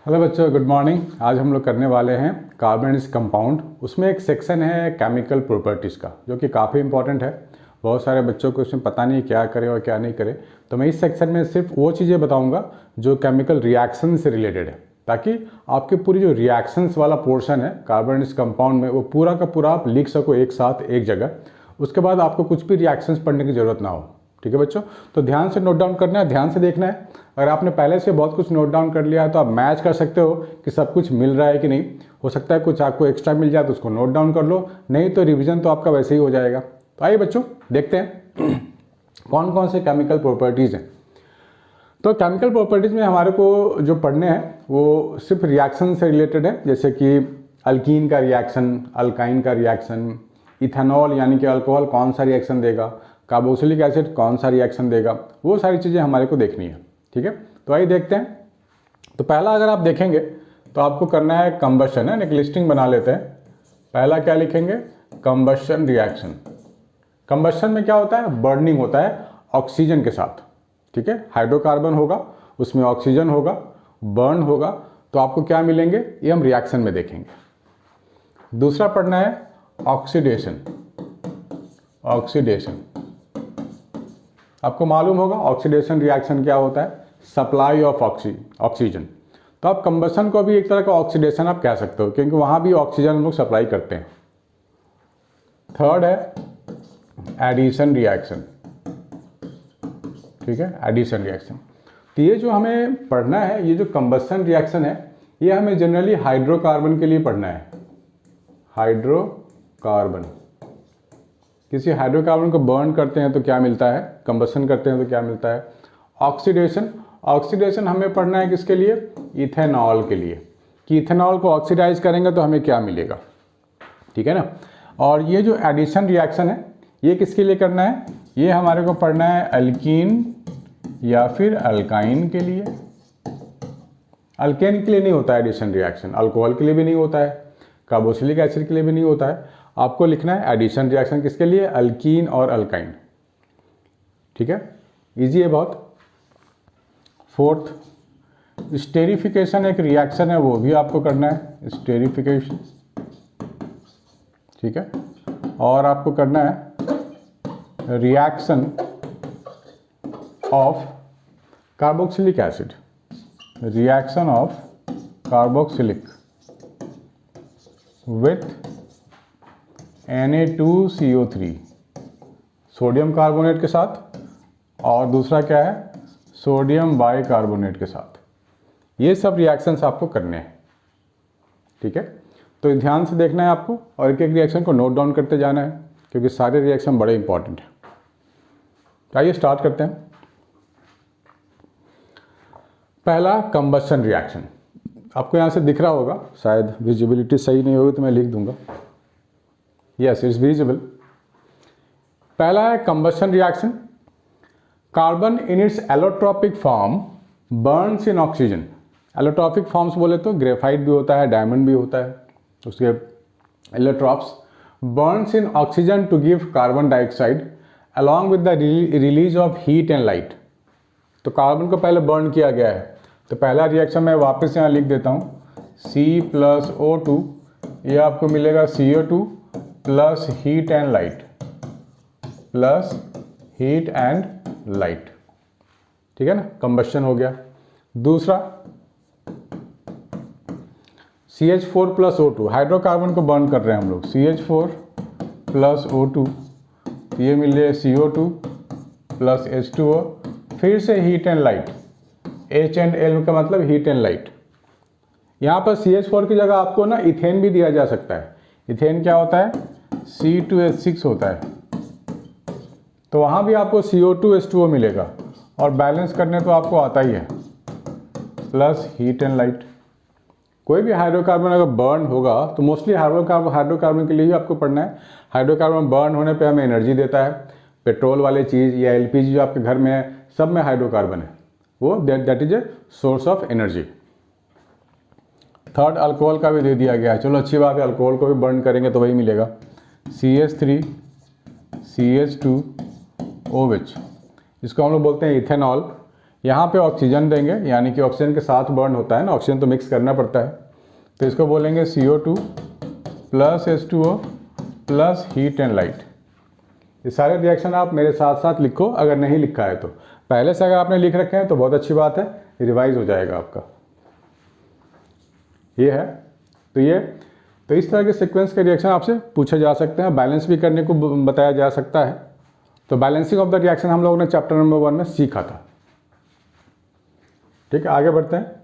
Hello बच्चों, good morning. आज हम लोग करने वाले हैं कार्बन कंपाउंड। उसमें एक सेक्शन है केमिकल प्रॉपर्टीज़ का, जो कि काफ़ी इंपॉर्टेंट है। बहुत सारे बच्चों को इसमें पता नहीं क्या करें और क्या नहीं करें, तो मैं इस सेक्शन में सिर्फ वो चीज़ें बताऊंगा जो केमिकल रिएक्शन से रिलेटेड है, ताकि आपकी पूरी जो रिएक्शंस वाला पोर्शन है कार्बन कंपाउंड में, वो पूरा का पूरा आप लिख सको एक साथ एक जगह। उसके बाद आपको कुछ भी रिएक्शंस पढ़ने की ज़रूरत ना हो। ठीक है बच्चों, तो ध्यान से नोट डाउन करना है, ध्यान से देखना है। अगर आपने पहले से बहुत कुछ नोट डाउन कर लिया है तो आप मैच कर सकते हो कि सब कुछ मिल रहा है कि नहीं। हो सकता है कुछ आपको एक्स्ट्रा मिल जाए तो उसको नोट डाउन कर लो, नहीं तो रिवीजन तो आपका वैसे ही हो जाएगा। तो आइए बच्चों देखते हैं कौन कौन से केमिकल प्रॉपर्टीज़ हैं। तो केमिकल प्रॉपर्टीज़ में हमारे को जो पढ़ने हैं वो सिर्फ रिएक्शन से रिलेटेड है, जैसे कि अल्कीन का रिएक्शन, अल्काइन का रिएक्शन, इथेनॉल यानी कि अल्कोहल कौन सा रिएक्शन देगा, कार्बोक्सिलिक एसिड कौन सा रिएक्शन देगा, वो सारी चीज़ें हमारे को देखनी है। ठीक है, तो आइए देखते हैं। तो पहला अगर आप देखेंगे तो आपको करना है कंबशन है, एक लिस्टिंग बना लेते हैं। पहला क्या लिखेंगे? Combustion reaction. कंबशन में क्या होता है? बर्निंग होता है ऑक्सीजन के साथ। ठीक है, हाइड्रोकार्बन होगा, उसमें ऑक्सीजन होगा, बर्न होगा, तो आपको क्या मिलेंगे ये हम रिएक्शन में देखेंगे। दूसरा पढ़ना है ऑक्सीडेशन। ऑक्सीडेशन आपको मालूम होगा ऑक्सीडेशन रिएक्शन क्या होता है? Supply of oxygen. तो आप कंबशन को भी एक तरह का ऑक्सीडेशन आप कह सकते हो, क्योंकि वहाँ भी ऑक्सीजन हम लोग सप्लाई करते हैं। थर्ड है एडिशन रिएक्शन। ठीक है, एडिशन रिएक्शन। तो ये जो हमें पढ़ना है, ये जो कंबशन रिएक्शन है, ये हमें जनरली हाइड्रोकार्बन के लिए पढ़ना है। हाइड्रोकार्बन, किसी हाइड्रोकार्बन को बर्न करते हैं तो क्या मिलता है, कंबशन करते हैं तो क्या मिलता है? ऑक्सीडेशन। ऑक्सीडेशन हमें पढ़ना है किसके लिए? इथेनॉल के लिए, कि इथेनॉल को ऑक्सीडाइज करेंगे तो हमें क्या मिलेगा। ठीक है ना। और ये जो एडिशन रिएक्शन है ये किसके लिए करना है? ये हमारे को पढ़ना है अल्कीन या फिर अल्काइन के लिए। अल्केन के लिए नहीं होता है एडिशन रिएक्शन, अल्कोहल के लिए भी नहीं होता है, कार्बोक्सिलिक एसिड के लिए भी नहीं होता है। आपको लिखना है एडिशन रिएक्शन किसके लिए? अल्कीन और अल्काइन। ठीक है, इजी है बहुत। फोर्थ, स्टेरिफिकेशन एक रिएक्शन है, वो भी आपको करना है, स्टेरिफिकेशन। ठीक है, और आपको करना है reaction of carboxylic acid. Reaction of carboxylic with Na2CO3, sodium carbonate के साथ, और दूसरा क्या है? सोडियम बाइकार्बोनेट के साथ। ये सब रिएक्शंस आपको करने हैं। ठीक है, तो ध्यान से देखना है आपको और एक एक रिएक्शन को नोट डाउन करते जाना है, क्योंकि सारे रिएक्शन बड़े इंपॉर्टेंट हैं। आइए स्टार्ट करते हैं। पहला कंबशन रिएक्शन, आपको यहाँ से दिख रहा होगा, शायद विजिबिलिटी सही नहीं होगी तो मैं लिख दूंगा। Yes, it's visible. पहला है combustion reaction. Carbon in its allotropic form Burns in oxygen. Allotropic forms बोले तो ग्रेफाइट भी होता है, डायमंड भी होता है, उसके allotropes burns in oxygen to give carbon dioxide along with the release of heat and light. तो कार्बन को पहले बर्न किया गया है, तो पहला रिएक्शन मैं वापस यहाँ लिख देता हूँ, C+O2, ये आपको मिलेगा CO2 plus heat and light, plus heat and light. ठीक है ना, कंबशन हो गया। दूसरा CH4+O2, हाइड्रोकार्बन को बर्न कर रहे हैं हम लोग, CH4+O2, तो ये मिले CO2 प्लस H2O, फिर से heat and light, H and L का मतलब हीट एंड लाइट। यहाँ पर CH4 की जगह आपको ना इथेन भी दिया जा सकता है। इथेन क्या होता है? C2H6 होता है, तो वहाँ भी आपको CO2H2O मिलेगा, और बैलेंस करने तो आपको आता ही है, प्लस हीट एंड लाइट। कोई भी हाइड्रोकार्बन अगर बर्न होगा तो मोस्टली हाइड्रोकार्बन के लिए ही आपको पढ़ना है। हाइड्रोकार्बन बर्न होने पे हमें एनर्जी देता है। पेट्रोल वाले चीज़ या LPG जो आपके घर में है, सब में हाइड्रोकार्बन है, वो that is a source of energy. Third, alcohol का भी दे दिया गया है, चलो अच्छी बात है, अल्कोहल को भी बर्न करेंगे तो वही मिलेगा, CH3 CH2OH, इसको हम लोग बोलते हैं इथेनॉल। यहाँ पे ऑक्सीजन देंगे, यानी कि ऑक्सीजन के साथ बर्न होता है ना, ऑक्सीजन तो मिक्स करना पड़ता है, तो इसको बोलेंगे CO2 plus H2O plus heat and light. ये सारे रिएक्शन आप मेरे साथ साथ लिखो, अगर नहीं लिखा है तो। पहले से अगर आपने लिख रखे हैं तो बहुत अच्छी बात है, रिवाइज हो जाएगा आपका। ये है तो इस तरह के सीक्वेंस के रिएक्शन आपसे पूछे जा सकते हैं, बैलेंस भी करने को बताया जा सकता है। तो बैलेंसिंग ऑफ द रिएक्शन हम लोगों ने चैप्टर नंबर 1 में सीखा था। ठीक है, आगे बढ़ते हैं।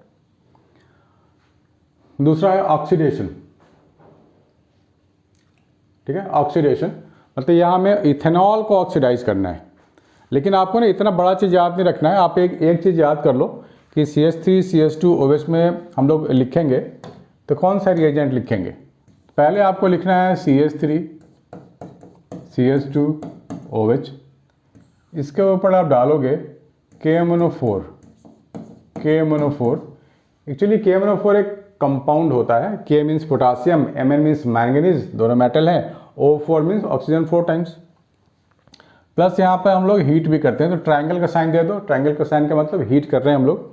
दूसरा है ऑक्सीडेशन। ठीक है, ऑक्सीडेशन मतलब यहाँ में इथेनॉल को ऑक्सीडाइज करना है, लेकिन आपको ना इतना बड़ा चीज़ याद नहीं रखना है। आप एक चीज़ याद कर लो कि CH3 CH2 OH में हम लोग लिखेंगे तो कौन सा रिएजेंट लिखेंगे। पहले आपको लिखना है CH3 CH2 OH, इसके ऊपर आप डालोगे KMnO4। एक्चुअली KMnO4 एक कंपाउंड होता है। K means potassium, Mn means manganese, दोनों मेटल हैं, O4 means oxygen 4 times. Plus यहाँ पर हम लोग हीट भी करते हैं, तो ट्रायंगल का साइन दे दो। ट्रायंगल का साइन का मतलब हीट कर रहे हैं हम लोग,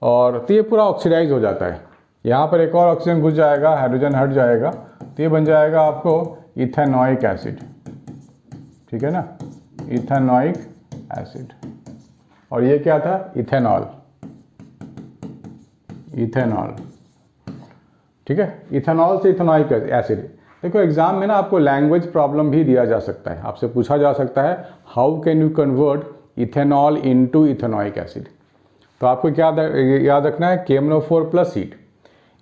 और तो ये पूरा ऑक्सीडाइज हो जाता है। यहाँ पर एक और ऑक्सीजन घुस जाएगा, हाइड्रोजन हट जाएगा, तो ये बन जाएगा आपको इथेनॉइक एसिड। ठीक है ना, इथेनॉइक एसिड। और ये क्या था, इथेनॉल। ठीक है, इथेनॉल से इथेनॉइक एसिड। देखो एग्जाम में ना आपको लैंग्वेज प्रॉब्लम भी दिया जा सकता है, आपसे पूछा जा सकता है how can you convert ethanol into ethanoic acid. तो आपको क्या याद रखना है, KMnO4 प्लस हीट।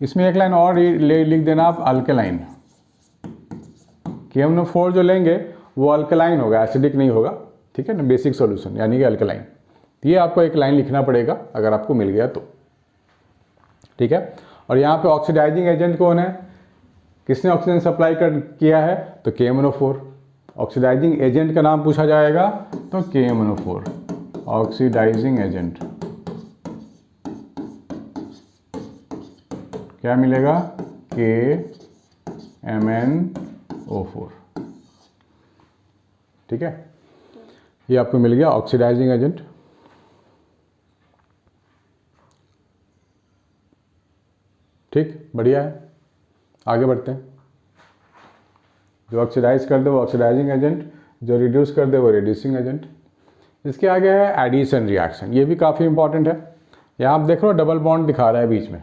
इसमें एक लाइन और लिख देना आप, अल्केलाइन। KMnO4 जो लेंगे वो अल्केलाइन होगा, एसिडिक नहीं होगा। ठीक है ना, बेसिक सॉल्यूशन यानी कि अल्केलाइन। ये आपको एक लाइन लिखना पड़ेगा अगर आपको मिल गया तो। ठीक है, और यहाँ पे ऑक्सीडाइजिंग एजेंट कौन है, किसने ऑक्सीजन सप्लाई किया है, तो KMnO4। ऑक्सीडाइजिंग एजेंट का नाम पूछा जाएगा तो KMnO4 ऑक्सीडाइजिंग एजेंट। क्या मिलेगा, KMnO4। ठीक है, ये आपको मिल गया ऑक्सीडाइजिंग एजेंट। ठीक, बढ़िया है, आगे बढ़ते हैं। जो ऑक्सीडाइज कर दे वो ऑक्सीडाइजिंग एजेंट, जो रिड्यूस कर दे वो रिड्यूसिंग एजेंट। इसके आगे है एडिशन रिएक्शन, ये भी काफ़ी इंपॉर्टेंट है। यहाँ आप देख लो डबल बॉन्ड दिखा रहा है बीच में,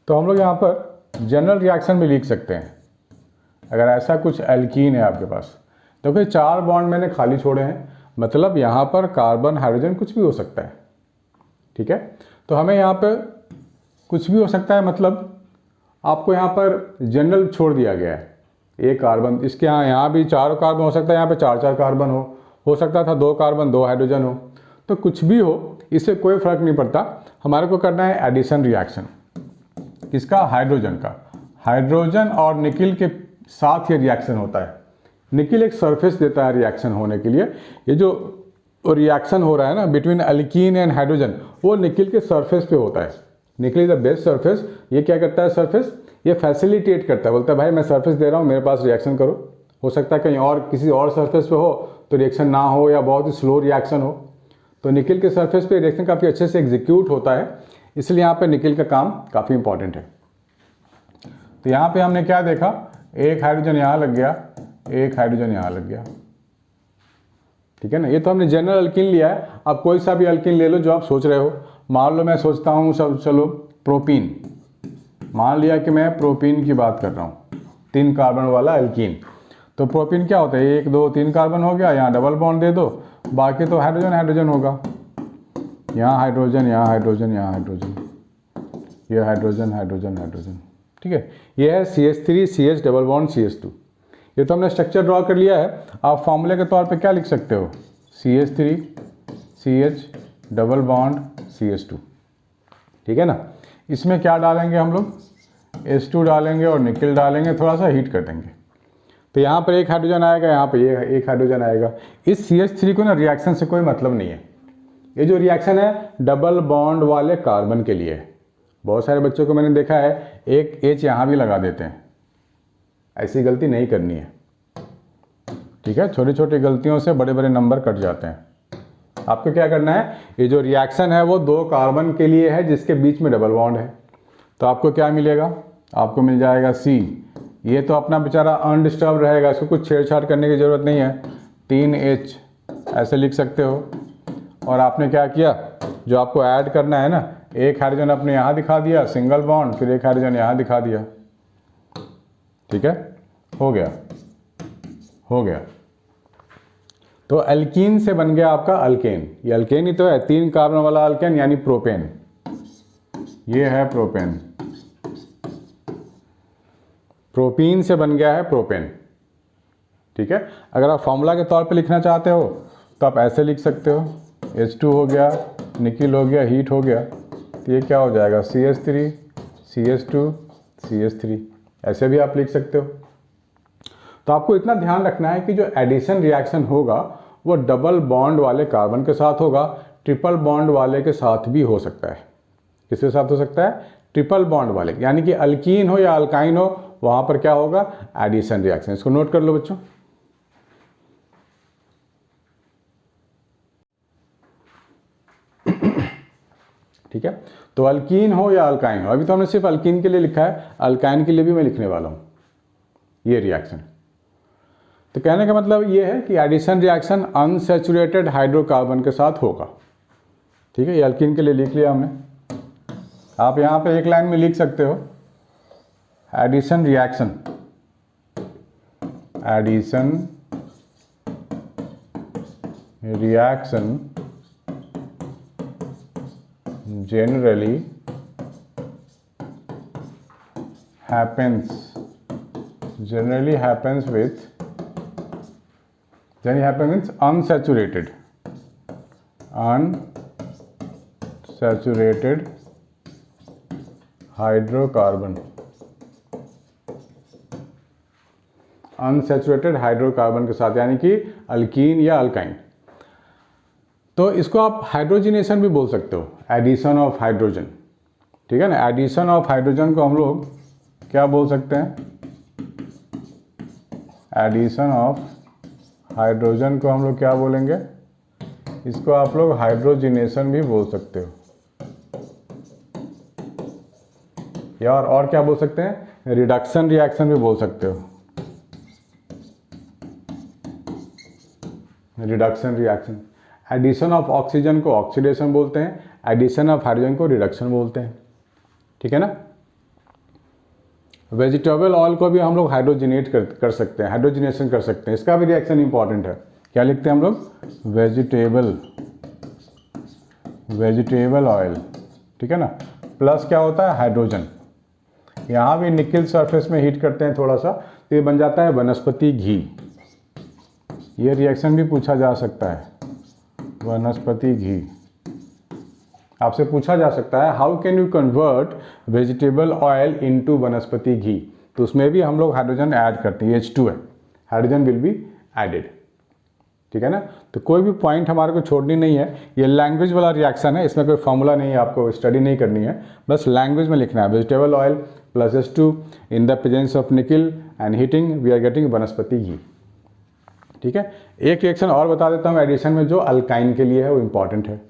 तो हम लोग यहाँ पर जनरल रिएक्शन भी लिख सकते हैं। अगर ऐसा कुछ एल्कीन है आपके पास, देखो 4 बॉन्ड मैंने खाली छोड़े हैं, मतलब यहाँ पर कार्बन हाइड्रोजन कुछ भी हो सकता है। ठीक है, तो हमें यहाँ पर कुछ भी हो सकता है, मतलब आपको यहाँ पर जनरल छोड़ दिया गया है। एक कार्बन, इसके यहाँ भी 4 कार्बन हो सकता है, यहाँ पे 4 कार्बन हो सकता था 2 कार्बन 2 हाइड्रोजन हो, तो कुछ भी हो, इससे कोई फर्क नहीं पड़ता। हमारे को करना है एडिशन रिएक्शन। किसका, हाइड्रोजन का। हाइड्रोजन और निकिल के साथ ये रिएक्शन होता है। निकिल एक सरफेस देता है रिएक्शन होने के लिए। ये जो रिएक्शन हो रहा है ना बिटवीन अल्कीन एंड हाइड्रोजन, वो निकिल के सरफेस पे होता है। Nickel is the best surface. ये क्या करता है, सरफेस ये फैसिलिटेट करता है, बोलता है भाई मैं सरफेस दे रहा हूँ, मेरे पास रिएक्शन करो। हो सकता है कहीं और किसी और सरफेस पे हो तो रिएक्शन ना हो, या बहुत ही स्लो रिएक्शन हो। तो निकिल के सरफेस पे रिएक्शन काफ़ी अच्छे से एग्जीक्यूट होता है, इसलिए यहाँ पे निकिल का काम काफ़ी इंपॉर्टेंट है। तो यहाँ पे हमने क्या देखा, एक हाइड्रोजन यहाँ लग गया, एक हाइड्रोजन यहाँ लग गया। ठीक है ना, ये तो हमने जनरल अल्कीन लिया है। आप कोई सा भी अल्कीन ले लो जो आप सोच रहे हो। मान लो मैं सोचता हूँ चलो प्रोपीन, मान लिया कि मैं प्रोपीन की बात कर रहा हूँ, 3 कार्बन वाला अल्कीन। तो प्रोपीन क्या होता है, 1 2 3 कार्बन हो गया, यहाँ डबल बॉन्ड दे दो, बाकी तो हाइड्रोजन हाइड्रोजन होगा। यहाँ हाइड्रोजन, यहाँ हाइड्रोजन, यहाँ हाइड्रोजन, ये हाइड्रोजन हाइड्रोजन हाइड्रोजन। ठीक है, ये है CH3 CH double bond CH2। ये तो हमने स्ट्रक्चर ड्रॉ कर लिया है। आप फॉर्मूले के तौर पे क्या लिख सकते हो, CH3 CH double bond CH2। ठीक है ना, इसमें क्या डालेंगे हम लोग, H2 डालेंगे और निकिल डालेंगे, थोड़ा सा हीट कर देंगे। तो यहाँ पर एक हाइड्रोजन आएगा, यहाँ पर ये एक हाइड्रोजन आएगा। इस CH3 को ना रिएक्शन से कोई मतलब नहीं है। ये जो रिएक्शन है डबल बॉन्ड वाले कार्बन के लिए है। बहुत सारे बच्चों को मैंने देखा है एक H यहाँ भी लगा देते हैं, ऐसी गलती नहीं करनी है। ठीक है, छोटी छोटी गलतियों से बड़े बड़े नंबर कट जाते हैं। आपको क्या करना है, ये जो रिएक्शन है वो 2 कार्बन के लिए है जिसके बीच में डबल बॉन्ड है। तो आपको क्या मिलेगा, आपको मिल जाएगा C। ये तो अपना बेचारा अनडिस्टर्ब रहेगा, इसको कुछ छेड़छाड़ करने की ज़रूरत नहीं है। 3H ऐसे लिख सकते हो। और आपने क्या किया, जो आपको ऐड करना है ना, एक हाइड्रोजन आपने यहाँ दिखा दिया सिंगल बॉन्ड, फिर एक हाइड्रोजन यहाँ दिखा दिया। ठीक है, हो गया, हो गया। तो एल्कीन से बन गया आपका अल्केन। ये अल्केन ही तो है, 3 कार्बन वाला अल्केन यानी प्रोपेन। ये है प्रोपेन। प्रोपीन से बन गया है प्रोपेन। ठीक है, अगर आप फॉर्मूला के तौर पे लिखना चाहते हो तो आप ऐसे लिख सकते हो, H2 हो गया, निकिल हो गया, हीट हो गया, तो ये क्या हो जाएगा, CH3 CH2 CH3, ऐसे भी आप लिख सकते हो। तो आपको इतना ध्यान रखना है कि जो एडिशन रिएक्शन होगा वो डबल बॉन्ड वाले कार्बन के साथ होगा, ट्रिपल बॉन्ड वाले के साथ भी हो सकता है। किसके साथ हो सकता है, ट्रिपल बॉन्ड वाले, यानी कि अल्कीन हो या अल्काइन हो, वहां पर क्या होगा, एडिशन रिएक्शन। इसको नोट कर लो बच्चों। ठीक है, तो अल्कीन हो या अल्काइन हो, अभी तो हमने सिर्फ अल्कीन के लिए लिखा है, अल्काइन के लिए भी मैं लिखने वाला हूं ये रिएक्शन। तो कहने का मतलब ये है कि एडिशन रिएक्शन अनसैचुरेटेड हाइड्रोकार्बन के साथ होगा। ठीक है, ये अल्कीन के लिए लिख लिया हमने। आप यहाँ पे एक लाइन में लिख सकते हो, addition reaction, addition reaction generally happens with unsaturated hydrocarbon, unsaturated hydrocarbon के साथ, यानी कि अल्कीन या अल्काइन। तो इसको आप हाइड्रोजिनेशन भी बोल सकते हो, एडिशन ऑफ हाइड्रोजन। ठीक है ना, एडिशन ऑफ हाइड्रोजन को हम लोग क्या बोल सकते हैं, एडिशन ऑफ हाइड्रोजन को हम लोग क्या बोलेंगे, इसको आप लोग हाइड्रोजिनेशन भी बोल सकते हो, या और क्या बोल सकते हैं, रिडक्शन रिएक्शन भी बोल सकते हो, reduction reaction. Addition of oxygen को ऑक्सीडेशन बोलते हैं, एडिशन ऑफ हाइड्रोजन को रिडक्शन बोलते हैं। ठीक है ना। वेजिटेबल ऑयल को भी हम लोग हाइड्रोजिनेट कर सकते हैं, हाइड्रोजिनेशन कर सकते हैं, इसका भी रिएक्शन इंपॉर्टेंट है। क्या लिखते हैं हम लोग, वेजिटेबल ऑयल। ठीक है ना, प्लस क्या होता है, हाइड्रोजन। यहाँ भी निकिल सरफेस में हीट करते हैं थोड़ा सा, तो ये बन जाता है वनस्पति घी। ये रिएक्शन भी पूछा जा सकता है, वनस्पति घी। आपसे पूछा जा सकता है how can you convert vegetable oil into वनस्पति घी, तो उसमें भी हम लोग हाइड्रोजन ऐड करते हैं, H2 है, हाइड्रोजन विल बी एडेड। ठीक है ना, तो कोई भी पॉइंट हमारे को छोड़नी नहीं है। ये लैंग्वेज वाला रिएक्शन है, इसमें कोई फॉर्मूला नहीं है, आपको स्टडी नहीं करनी है, बस लैंग्वेज में लिखना है। Vegetable oil plus H2 in the presence of nickel and heating we are getting vanaspati ghee. ठीक है, एक रिएक्शन और बता देता हूँ एडिशन में जो अल्काइन के लिए है, वो इंपॉर्टेंट है,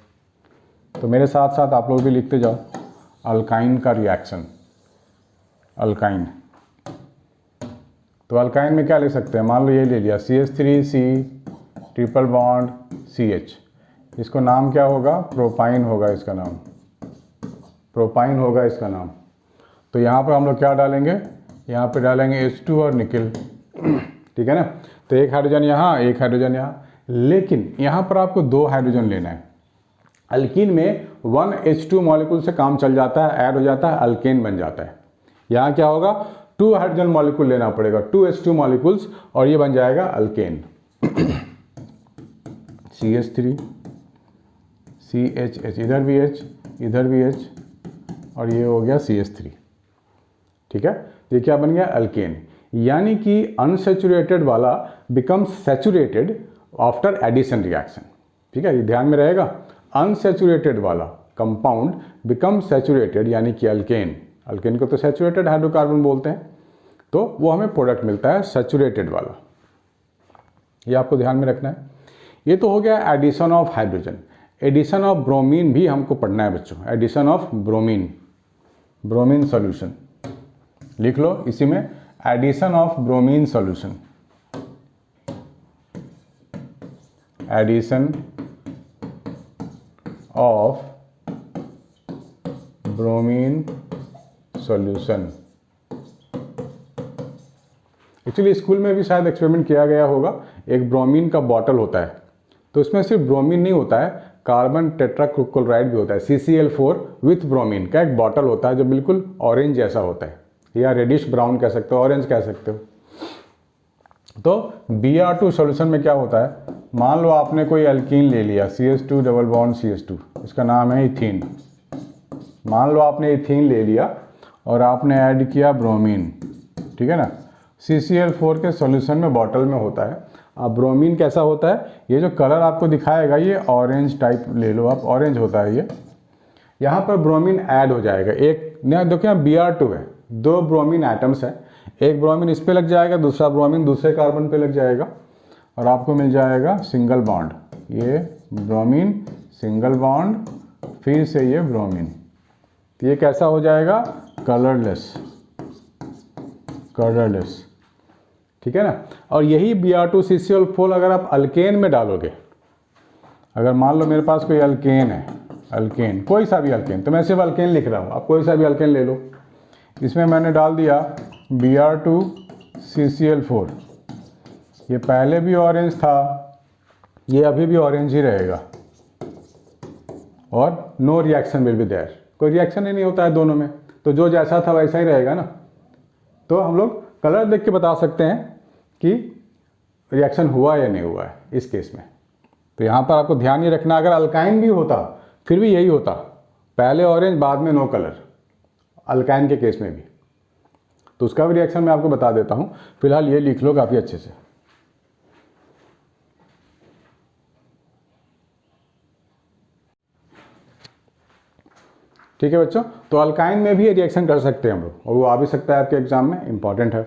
तो मेरे साथ साथ आप लोग भी लिखते जाओ। अल्काइन का रिएक्शन, अल्काइन, तो अल्काइन में क्या लिख सकते हैं, मान लो ये ले लिया CH3C ट्रिपल बॉन्ड CH, इसको नाम क्या होगा, प्रोपाइन होगा इसका नाम, प्रोपाइन होगा इसका नाम। तो यहाँ पर हम लोग क्या डालेंगे, यहाँ पे डालेंगे H2 और निकिल। ठीक है ना, तो एक हाइड्रोजन यहाँ, एक हाइड्रोजन यहाँ, लेकिन यहाँ पर आपको 2 हाइड्रोजन लेना है। अल्कीन में 1H2 मॉलिक्यूल से काम चल जाता है, ऐड हो जाता है, अल्केन बन जाता है। यहाँ क्या होगा, 2 हाइड्रोजन मॉलिक्यूल लेना पड़ेगा, 2H2 मॉलिक्यूल्स, और ये बन जाएगा अल्केन। CH3 CHH, इधर भी H, इधर भी H, और ये हो गया CH3। ठीक है, ये क्या बन गया, अल्केन। यानी कि अनसैचुरेटेड वाला becomes saturated after addition reaction. ठीक है, ये ध्यान में रहेगा, अनसैचुरेटेड वाला कंपाउंड बिकम सैचुरेटेड यानी कि अल्केन। अल्केन को तो सैचुरेटेड हाइड्रोकार्बन बोलते हैं, तो वो हमें प्रोडक्ट मिलता है सैचुरेटेड वाला, ये आपको ध्यान में रखना है। ये तो हो गया addition of hydrogen. Addition of bromine भी हमको पढ़ना है बच्चों, addition of bromine, bromine solution लिख लो इसी में, addition of bromine solution, addition of bromine solution. Actually school में भी शायद एक्सपेरिमेंट किया गया होगा। एक ब्रोमीन का बॉटल होता है, तो इसमें सिर्फ ब्रोमीन नहीं होता है, कार्बन टेट्राक्लोराइड भी होता है, CCl4 विथ ब्रोमीन का एक बॉटल होता है जो बिल्कुल ऑरेंज जैसा होता है, या रेडिश ब्राउन कह सकते हो, ऑरेंज कह सकते हो। तो Br2 सॉल्यूशन में क्या होता है, मान लो आपने कोई एल्कीन ले लिया, CH2 डबल बॉन्ड CH2, इसका नाम है इथीन। मान लो आपने इथीन ले लिया और आपने ऐड किया ब्रोमीन, ठीक है ना, CCl4 के सॉल्यूशन में बॉटल में होता है। अब ब्रोमीन कैसा होता है, ये जो कलर आपको दिखाएगा ये ऑरेंज टाइप ले लो आप, ऑरेंज होता है ये। यहाँ पर ब्रोमीन ऐड हो जाएगा, एक नया देखो यहाँ Br2 है, 2 ब्रोमीन एटम्स है, एक ब्रोमीन इस पे लग जाएगा, दूसरा ब्रोमीन दूसरे कार्बन पे लग जाएगा और आपको मिल जाएगा सिंगल बॉन्ड, ये ब्रोमीन सिंगल बॉन्ड, फिर से ये ब्रोमीन, तो ये कैसा हो जाएगा, कलरलेस, कलरलेस, ठीक है ना। और यही Br2 CCl4 अगर आप अल्केन में डालोगे, अगर मान लो मेरे पास कोई अल्केन है, अल्केन कोई सा भी अल्केन, तो मैं सिर्फ अल्केन लिख रहा हूँ, आप कोई सा भी अल्केन ले लो, इसमें मैंने डाल दिया Br2 CCl4, ये पहले भी ऑरेंज था, ये अभी भी ऑरेंज ही रहेगा, और no reaction will be there, कोई रिएक्शन ही नहीं होता है दोनों में, तो जो जैसा था वैसा ही रहेगा ना। तो हम लोग कलर देख के बता सकते हैं कि रिएक्शन हुआ या नहीं हुआ है इस केस में। तो यहाँ पर आपको ध्यान ये रखना, अगर अल्काइन भी होता फिर भी यही होता, पहले ऑरेंज बाद में नो कलर, अल्काइन के केस में भी। तो उसका भी रिएक्शन मैं आपको बता देता हूँ, फिलहाल ये लिख लो काफ़ी अच्छे से। ठीक है बच्चों, तो अल्काइन में भी ये रिएक्शन कर सकते हैं हम लोग, और वो आ भी सकता है आपके एग्जाम में, इंपॉर्टेंट है।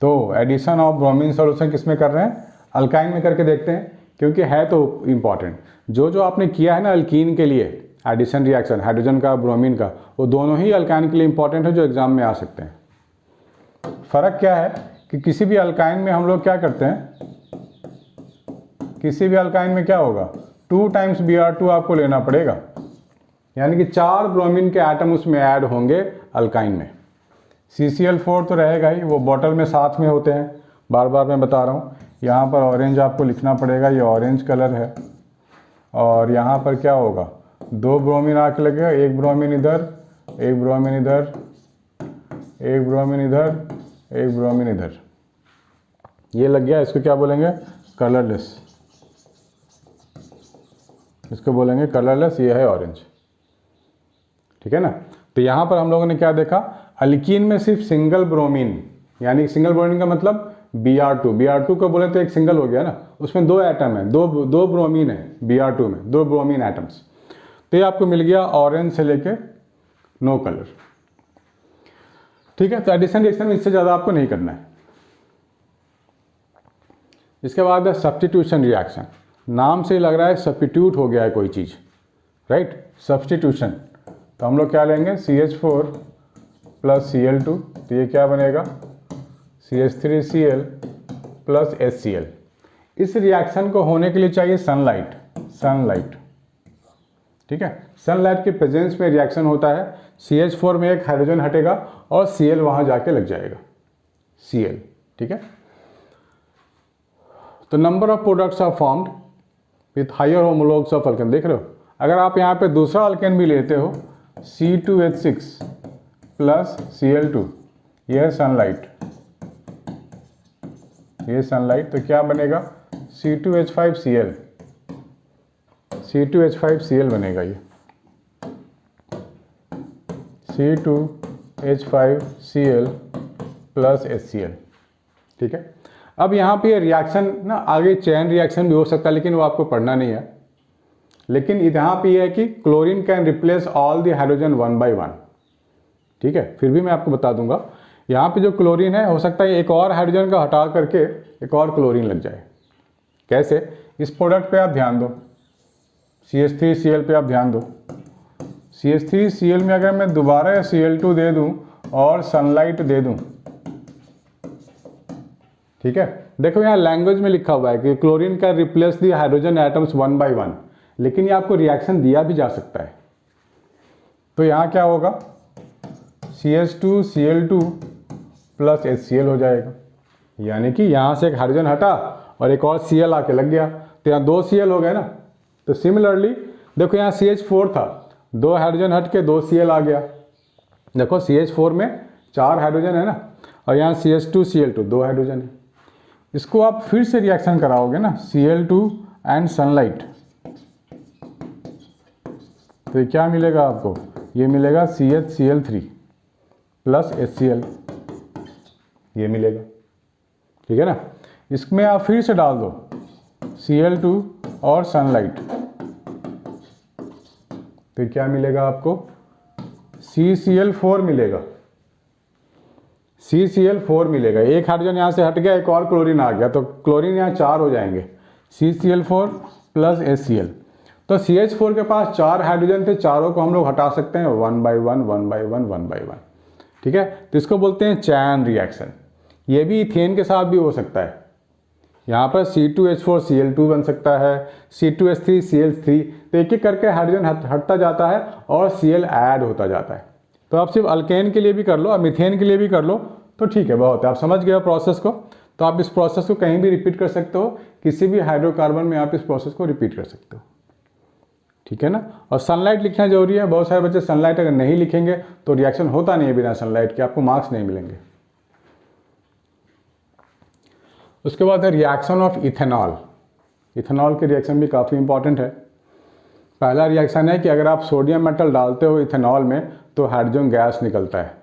तो एडिशन ऑफ ब्रोमीन सॉल्यूशन किस में कर रहे हैं, अल्काइन में करके देखते हैं, क्योंकि है तो इम्पॉर्टेंट। जो जो आपने किया है ना अल्कीन के लिए एडिशन रिएक्शन, हाइड्रोजन का ब्रोमीन का, वो दोनों ही अल्काइन के लिए इंपॉर्टेंट है, जो एग्जाम में आ सकते हैं। फ़र्क क्या है कि किसी भी अल्काइन में हम लोग क्या करते हैं, किसी भी अल्काइन में क्या होगा, 2 टाइम्स Br2 आपको लेना पड़ेगा, यानी कि 4 ब्रोमीन के एटम उसमें ऐड होंगे अल्काइन में। CCl4 तो रहेगा ही, वो बॉटल में साथ में होते हैं, बार बार मैं बता रहा हूँ। यहाँ पर ऑरेंज आपको लिखना पड़ेगा, ये ऑरेंज कलर है, और यहाँ पर क्या होगा, 2 ब्रोमीन आके लगेगा, एक ब्रोमीन इधर, एक ब्रोमीन इधर, एक ब्रोमीन इधर, एक ब्रोमीन इधर, ये लग गया। इसको क्या बोलेंगे, कलरलेस, इसको बोलेंगे कलरलेस, ये है ऑरेंज, ठीक है ना। तो यहाँ पर हम लोगों ने क्या देखा, अल्कीन में सिर्फ सिंगल ब्रोमीन, यानी सिंगल ब्रोमीन का मतलब Br2 को बोले तो एक सिंगल हो गया ना, उसमें 2 एटम है, दो ब्रोमीन है Br2 में, 2 ब्रोमीन एटम्स। तो ये आपको मिल गया ऑरेंज से लेके नो कलर, ठीक है। तो एडिशन रिएक्शन में इससे ज़्यादा आपको नहीं करना है। इसके बाद है सब्स्टिट्यूशन रिएक्शन, नाम से ही लग रहा है सब्स्टिट्यूट हो गया है कोई चीज़, राइट, सब्स्टिट्यूशन। तो हम लोग क्या लेंगे, CH4 प्लस Cl2, तो ये क्या बनेगा, CH3Cl प्लस HCl। इस रिएक्शन को होने के लिए चाहिए सनलाइट, सनलाइट, ठीक है। सनलाइट के प्रेजेंस में रिएक्शन होता है, CH4 में एक हाइड्रोजन हटेगा और Cl वहाँ जाके लग जाएगा, Cl, ठीक है। तो number of products are formed with higher homologues of alkane, देख रहे हो। अगर आप यहाँ पे दूसरा अल्केन भी लेते हो, C2H6 प्लस Cl2, ये है सनलाइट, ये सनलाइट, तो क्या बनेगा, C2H5Cl, C2H5Cl बनेगा, ये C2H5Cl प्लस HCl, ठीक है। अब यहाँ पे रिएक्शन ना, आगे चेन रिएक्शन भी हो सकता है, लेकिन वो आपको पढ़ना नहीं है। लेकिन यहाँ पे ये है कि chlorine can replace all the hydrogen 1 by 1, ठीक है। फिर भी मैं आपको बता दूंगा, यहाँ पे जो क्लोरीन है हो सकता है एक और हाइड्रोजन का हटा करके एक और क्लोरीन लग जाए। कैसे? इस प्रोडक्ट पे आप ध्यान दो, CH3Cl पे आप ध्यान दो। CH3Cl में अगर मैं दोबारा Cl2 दे दूं और सनलाइट दे दूं, ठीक है, देखो यहाँ लैंग्वेज में लिखा हुआ है कि क्लोरीन का replace the hydrogen atoms 1 by 1, लेकिन ये आपको रिएक्शन दिया भी जा सकता है। तो यहाँ क्या होगा, CH2Cl2 प्लस HCl हो जाएगा, यानी कि यहाँ से एक हाइड्रोजन हटा और एक और Cl आके लग गया, तो यहाँ 2 Cl हो गए ना। तो सिमिलरली देखो यहाँ CH4 था, 2 हाइड्रोजन हट के 2 Cl आ गया। देखो CH4 में 4 हाइड्रोजन है ना, और यहाँ CH2Cl2 2 हाइड्रोजन है। इसको आप फिर से रिएक्शन कराओगे ना, Cl2 एंड सनलाइट, तो क्या मिलेगा आपको, ये मिलेगा CHCl3 प्लस HCl, ये मिलेगा, ठीक है ना। इसमें आप फिर से डाल दो Cl2 और सनलाइट, तो क्या मिलेगा आपको, CCl4 मिलेगा, CCl4 मिलेगा। एक हाइड्रोजन यहाँ से हट गया, एक और क्लोरीन आ गया, तो क्लोरीन यहाँ 4 हो जाएंगे, CCl4 प्लस HCl। तो CH4 के पास 4 हाइड्रोजन थे, चारों को हम लोग हटा सकते हैं 1 by 1 1 by 1 1 by 1, ठीक है। तो इसको बोलते हैं चैन रिएक्शन। ये भी इथेन के साथ भी हो सकता है। यहाँ पर C2H4Cl2 बन सकता है, C2H3Cl3, तो एक एक करके हाइड्रोजन हटता जाता है और Cl ऐड होता जाता है। तो आप सिर्फ अल्केन के लिए भी कर लो और मीथेन के लिए भी कर लो तो ठीक है, बहुत है, आप समझ गए प्रोसेस को। तो आप इस प्रोसेस को कहीं भी रिपीट कर सकते हो, किसी भी हाइड्रोकार्बन में आप इस प्रोसेस को रिपीट कर सकते हो, ठीक है ना। और सनलाइट लिखना जरूरी है। बहुत सारे बच्चे सनलाइट अगर नहीं लिखेंगे तो रिएक्शन होता नहीं है बिना सनलाइट के, आपको मार्क्स नहीं मिलेंगे। उसके बाद है रिएक्शन ऑफ इथेनॉल। इथेनॉल के रिएक्शन भी काफ़ी इंपॉर्टेंट है। पहला रिएक्शन है कि अगर आप सोडियम मेटल डालते हो इथेनॉल में तो हाइड्रोजन गैस निकलता है।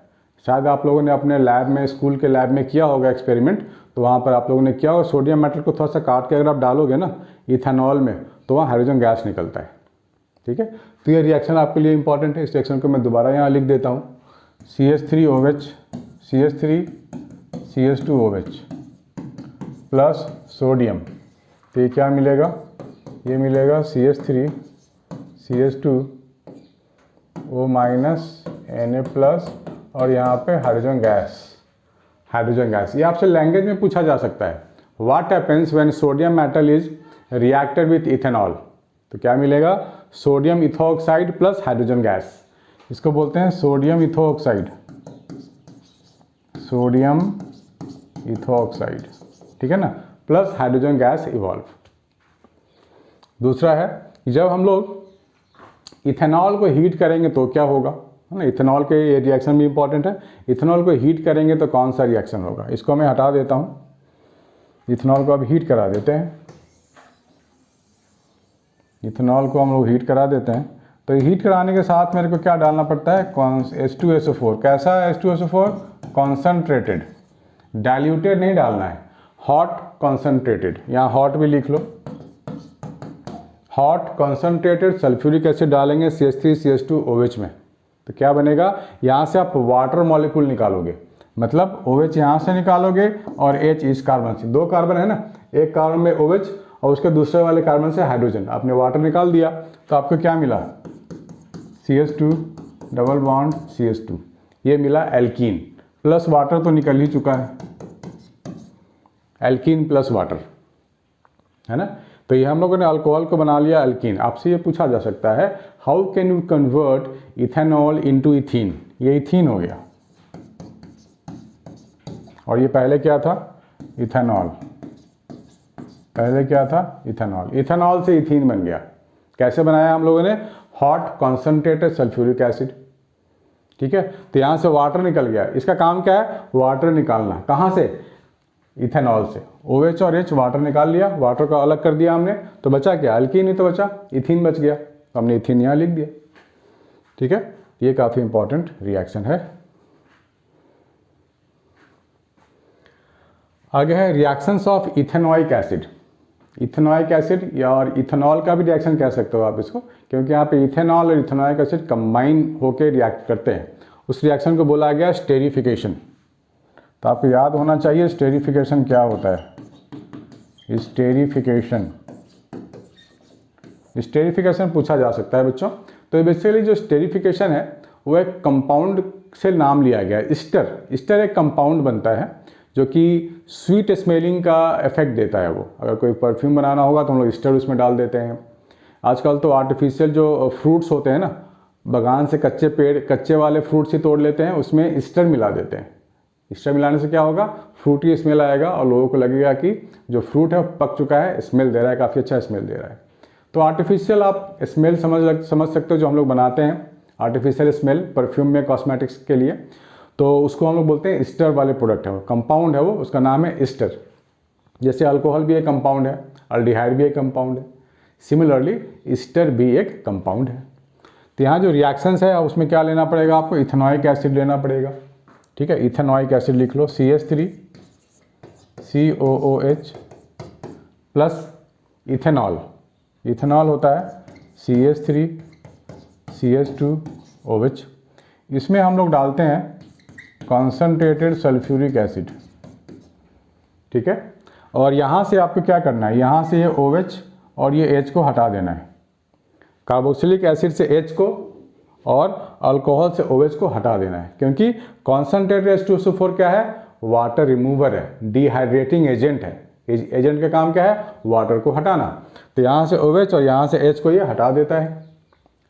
शायद आप लोगों ने अपने लैब में, स्कूल के लैब में किया होगा एक्सपेरिमेंट, तो वहाँ पर आप लोगों ने किया होगा, सोडियम मेटल को थोड़ा सा काट के अगर आप डालोगे ना इथेनॉल में तो वहाँ हाइड्रोजन गैस निकलता है, ठीक है। तो ये रिएक्शन आपके लिए इंपॉर्टेंट है। इस रिएक्शन को मैं दोबारा यहाँ लिख देता हूँ, CH3OH CH2OH प्लस सोडियम, तो ये क्या मिलेगा, ये मिलेगा CH3 CH2O minus Na plus और यहाँ पे हाइड्रोजन गैस। ये आपसे लैंग्वेज में पूछा जा सकता है, what happens when sodium metal is reacted with ethanol, तो क्या मिलेगा, सोडियम इथोऑक्साइड प्लस हाइड्रोजन गैस। इसको बोलते हैं सोडियम इथोऑक्साइड, ठीक है ना, प्लस हाइड्रोजन गैस इवॉल्व। दूसरा है जब हम लोग इथेनॉल को हीट करेंगे तो क्या होगा, है ना। इथेनॉल के ये रिएक्शन भी इंपॉर्टेंट है। इथेनॉल को हीट करेंगे तो कौन सा रिएक्शन होगा, इसको मैं हटा देता हूँ, इथेनॉल को अब हीट करा देते हैं। इथेनॉल को हम लोग हीट करा देते हैं, तो हीट कराने के साथ मेरे को क्या डालना पड़ता है, H2SO4। कैसा है H2SO4, कॉन्सनट्रेटेड, डाइल्यूटेड नहीं डालना है, हॉट कॉन्सनट्रेटेड, यहाँ हॉट भी लिख लो, हॉट कॉन्सनट्रेटेड सल्फ्यूरिक एसिड डालेंगे CH3CH2OH में, तो क्या बनेगा, यहाँ से आप वाटर मॉलिक्यूल निकालोगे, मतलब OH यहाँ से निकालोगे और H इस कार्बन से, 2 कार्बन है ना, एक कार्बन में OH और उसके दूसरे वाले कार्बन से हाइड्रोजन, आपने वाटर निकाल दिया तो आपको क्या मिला, CH2 डबल बॉन्ड CH2, ये मिला एल्कीन, प्लस वाटर तो निकल ही चुका है, एल्कीन प्लस वाटर, है ना। तो ये हम लोगों ने अल्कोहल को बना लिया एल्कीन। आपसे ये पूछा जा सकता है, how can you convert ethanol into ethene, ये इथीन हो गया और ये पहले क्या था, इथेनॉल, पहले क्या था, इथेनॉल, इथेनॉल से इथीन बन गया। कैसे बनाया हम लोगों ने, हॉट कॉन्सनट्रेटेड सल्फ्यूरिक एसिड, ठीक है। तो यहाँ से वाटर निकल गया, इसका काम क्या है, वाटर निकालना, कहाँ से, इथेनॉल से। OH और H वाटर निकाल लिया, वाटर को अलग कर दिया हमने, तो बचा क्या, अल्कीन ही तो बचा, इथीन बच गया, तो हमने इथीन यहाँ लिख दिया, ठीक है। ये काफ़ी इंपॉर्टेंट रिएक्शन है। आगे है reactions of ethanoic acid. Ethanoic acid या और इथेनॉल का भी रिएक्शन कह सकते हो आप इसको, क्योंकि यहाँ पे इथेनॉल और इथेनोइक एसिड कंबाइन होकर रिएक्ट करते हैं। उस रिएक्शन को बोला गया स्टेरिफिकेशन, तो आपको याद होना चाहिए स्टेरिफिकेशन क्या होता है। स्टेरिफिकेशन पूछा जा सकता है बच्चों। तो बेसिकली जो स्टेरिफिकेशन है वो एक कंपाउंड से नाम लिया गया है। ईस्टर एक कंपाउंड बनता है जो कि स्वीट स्मेलिंग का इफेक्ट देता है। वो अगर कोई परफ्यूम बनाना होगा तो हम लोग ईस्टर उसमें डाल देते हैं। आजकल तो आर्टिफिशियल जो फ्रूट्स होते हैं ना, बागान से कच्चे वाले फ्रूट्स ही तोड़ लेते हैं, उसमें ईस्टर मिला देते हैं। ईस्टर मिलाने से क्या होगा, फ्रूटी स्मेल आएगा और लोगों को लगेगा कि जो फ्रूट है वो पक चुका है, स्मेल दे रहा है, काफ़ी अच्छा स्मेल दे रहा है। तो आर्टिफिशियल आप स्मेल समझ सकते हो जो हम लोग बनाते हैं, आर्टिफिशियल स्मेल परफ्यूम में, कॉस्मेटिक्स के लिए, तो उसको हम लोग बोलते हैं ईस्टर वाले प्रोडक्ट है। वो कंपाउंड है, वो उसका नाम है ईस्टर। जैसे अल्कोहल भी एक कंपाउंड है, अल्डिहाइड भी एक कंपाउंड है, सिमिलरली ईस्टर भी एक कंपाउंड है। तो यहाँ जो रिएक्शंस है उसमें क्या लेना पड़ेगा आपको, इथेनॉइक एसिड लेना पड़ेगा। ठीक है, इथेनॉइक एसिड लिख लो, CH3 COOH plus ethanol. Ethanol होता है CH3 CH2OH। इसमें हम लोग डालते हैं कॉन्सनट्रेटेड सल्फ्यूरिक एसिड। ठीक है, और यहाँ से आपको क्या करना है, यहाँ से ये OH और ये H को हटा देना है। कार्बोक्सिलिक एसिड से H को और अल्कोहल से OH को हटा देना है, क्योंकि कॉन्सनट्रेटेड H2SO4 क्या है, वाटर रिमूवर है, डिहाइड्रेटिंग एजेंट है। एजेंट का काम क्या है, वाटर को हटाना। तो यहाँ से OH और यहाँ से H को ये हटा देता है।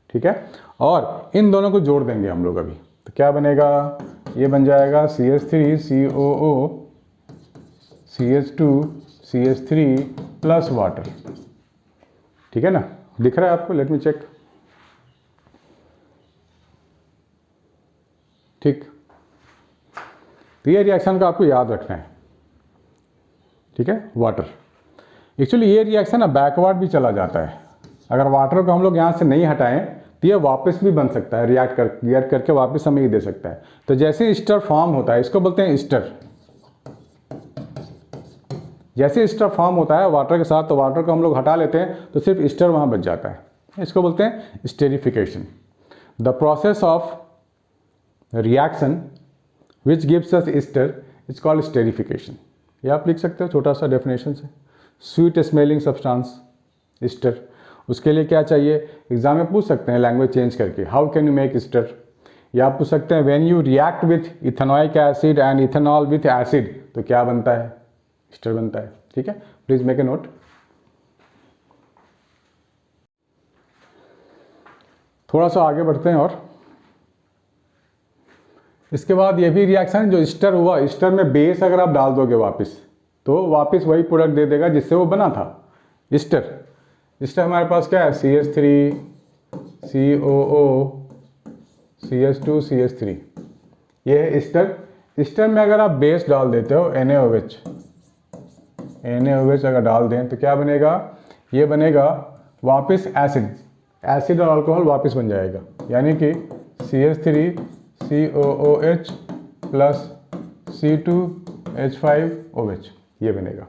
ठीक है, और इन दोनों को जोड़ देंगे हम लोग अभी। तो क्या बनेगा, ये बन जाएगा CH3 COO CH2 CH3 plus water. ठीक है ना, दिख रहा है आपको, लेट मी चेक। ठीक, तो ये रिएक्शन का आपको याद रखना है। ठीक है, वाटर एक्चुअली ये रिएक्शन ना बैकवर्ड भी चला जाता है। अगर वाटर को हम लोग यहाँ से नहीं हटाएं तो ये वापस भी बन सकता है, रिएक्ट करके वापस हमें दे सकता है। तो जैसे ईस्टर फॉर्म होता है, इसको बोलते हैं ईस्टर। जैसे ईस्टर फॉर्म होता है वाटर के साथ, तो वाटर को हम लोग हटा लेते हैं तो सिर्फ ईस्टर वहाँ बच जाता है। इसको बोलते हैं esterification. The process of reaction which gives us Easter is called esterification. ये आप लिख सकते हो छोटा सा डेफिनेशन से। स्वीट स्मेलिंग सब्सटेंस ईस्टर, उसके लिए क्या चाहिए, एग्जाम में पूछ सकते हैं लैंग्वेज चेंज करके, how can you make Easter. या आप पूछ सकते हैं when you react with ethanoic acid and ethanol with acid तो क्या बनता है, ईस्टर बनता है। ठीक है, प्लीज मेक ए नोट। थोड़ा सा आगे बढ़ते हैं और इसके बाद ये भी रिएक्शन जो ईस्टर हुआ, ईस्टर में बेस अगर आप डाल दोगे वापस तो वापस वही प्रोडक्ट दे देगा जिससे वो बना था ईस्टर। ईस्टर हमारे पास क्या है, CH3 COO CH2 CH3, ये है ईस्टर। ईस्टर में अगर आप बेस डाल देते हो NaOH अगर डाल दें तो क्या बनेगा, ये बनेगा वापस एसिड और अल्कोहल वापस बन जाएगा, यानी कि CH3 COOH प्लस C2H5OH ये बनेगा।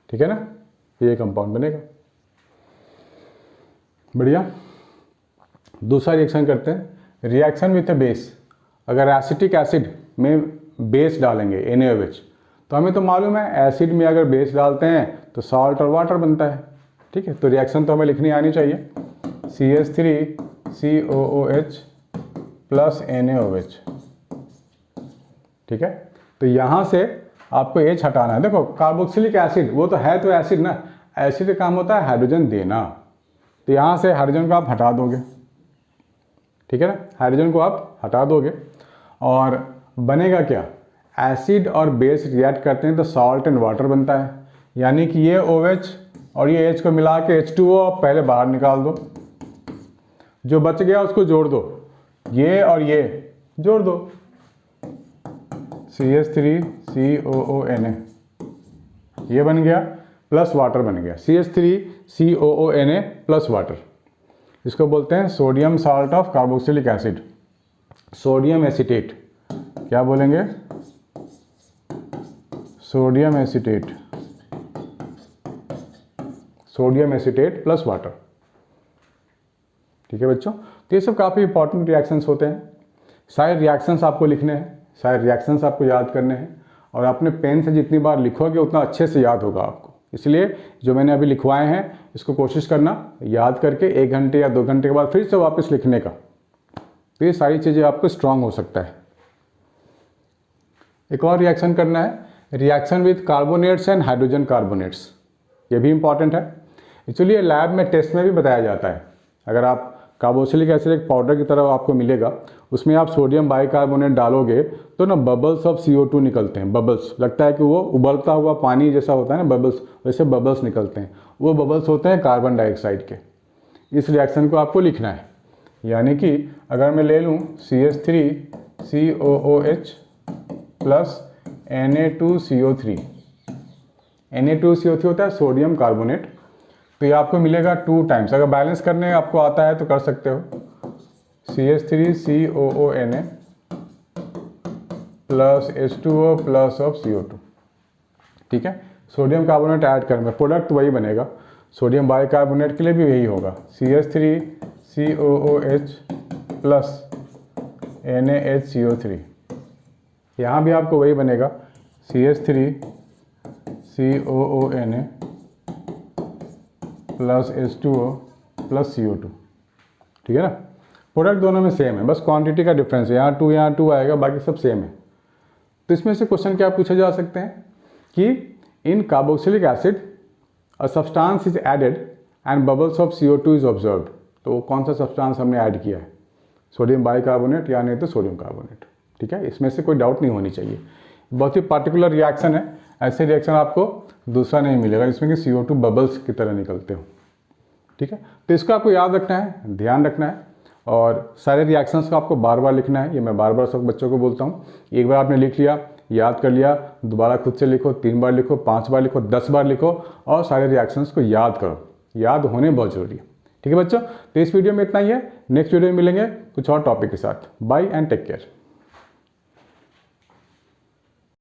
ठीक है ना, ये कंपाउंड बनेगा। बढ़िया, दूसरा रिएक्शन करते हैं, रिएक्शन विथ ए बेस। अगर एसिटिक एसिड में बेस डालेंगे NaOH, तो हमें तो मालूम है एसिड में अगर बेस डालते हैं तो सॉल्ट और वाटर बनता है। ठीक है, तो रिएक्शन तो हमें लिखनी आनी चाहिए, CH3 COOH प्लस NaOH। ठीक है, तो यहाँ से आपको H हटाना है। देखो कार्बोक्सिलिक एसिड वो तो है, तो एसिड ना, एसिड का काम होता है हाइड्रोजन देना, तो यहाँ से हाइड्रोजन को आप हटा दोगे। ठीक है ना, हाइड्रोजन को आप हटा दोगे और बनेगा क्या, एसिड और बेस रिएक्ट करते हैं तो सॉल्ट एंड वाटर बनता है, यानी कि ये OH और ये H को मिला के H2O आप पहले बाहर निकाल दो, जो बच गया उसको जोड़ दो, ये और ये जोड़ दो, CH3 COONA ये बन गया, प्लस वाटर बन गया, CH3 COONA प्लस वाटर। इसको बोलते हैं sodium salt of carboxylic acid, sodium acetate. क्या बोलेंगे, sodium acetate, sodium acetate plus water. ठीक है बच्चों, तो ये सब काफ़ी इंपॉर्टेंट रिएक्शंस होते हैं। सारे रिएक्शंस आपको लिखने हैं, सारे रिएक्शंस आपको याद करने हैं, और अपने पेन से जितनी बार लिखोगे उतना अच्छे से याद होगा आपको। इसलिए जो मैंने अभी लिखवाए हैं इसको कोशिश करना याद करके 1 घंटे या 2 घंटे के बाद फिर से वापस लिखने का, तो ये सारी चीज़ें आपको स्ट्रांग हो सकता है। एक और रिएक्शन करना है, reaction with carbonates and hydrogen carbonates, ये भी इंपॉर्टेंट है। एक्चुअली ये लैब में टेस्ट में भी बताया जाता है। अगर आप कार्बोक्सिलिक एसिड एक पाउडर की तरह आपको मिलेगा, उसमें आप सोडियम बाइकार्बोनेट डालोगे तो ना बबल्स ऑफ CO2 निकलते हैं। बबल्स लगता है कि वो उबलता हुआ पानी जैसा होता है ना, बबल्स, वैसे बबल्स निकलते हैं। वो बबल्स होते हैं कार्बन डाइऑक्साइड के। इस रिएक्शन को आपको लिखना है, यानी कि अगर मैं ले लूँ CH3COOH प्लस Na2CO3, Na2CO3 होता है सोडियम कार्बोनेट, तो ये आपको मिलेगा 2 टाइम्स। अगर बैलेंस करने आपको आता है तो कर सकते हो, CH3COONA plus H2O plus of CO2, ठीक है। सोडियम कार्बोनेट ऐड करेंगे, प्रोडक्ट वही बनेगा। सोडियम बाइकार्बोनेट के लिए भी यही होगा, CH3COOH प्लस NaHCO3। यहाँ भी आपको वही बनेगा, CH3COONA plus H2O plus CO2, ठीक है ना। प्रोडक्ट दोनों में सेम है, बस क्वांटिटी का डिफरेंस है, यहाँ 2 आएगा, बाकी सब सेम है। तो इसमें से क्वेश्चन क्या पूछे जा सकते हैं कि in carboxylic acid a substance is added and bubbles of CO2 is observed. तो कौन सा सब्सटेंस हमने ऐड किया है, सोडियम बाइकार्बोनेट या नहीं तो सोडियम कार्बोनेट, ठीक है। इसमें से कोई डाउट नहीं होनी चाहिए। बहुत ही पार्टिकुलर रिएक्शन है, ऐसे रिएक्शन आपको दूसरा नहीं मिलेगा जिसमें कि CO2 बबल्स की तरह निकलते हो, ठीक है। तो इसको आपको याद रखना है, ध्यान रखना है, और सारे रिएक्शंस को आपको बार बार लिखना है। ये मैं बार बार सब बच्चों को बोलता हूँ। एक बार आपने लिख लिया, याद कर लिया, दोबारा खुद से लिखो, 3 बार लिखो, 5 बार लिखो, 10 बार लिखो, और सारे रिएक्शंस को याद करो। याद होने बहुत ज़रूरी है, ठीक है बच्चों। तो इस वीडियो में इतना ही है, नेक्स्ट वीडियो में मिलेंगे कुछ और टॉपिक के साथ। Bye and take care.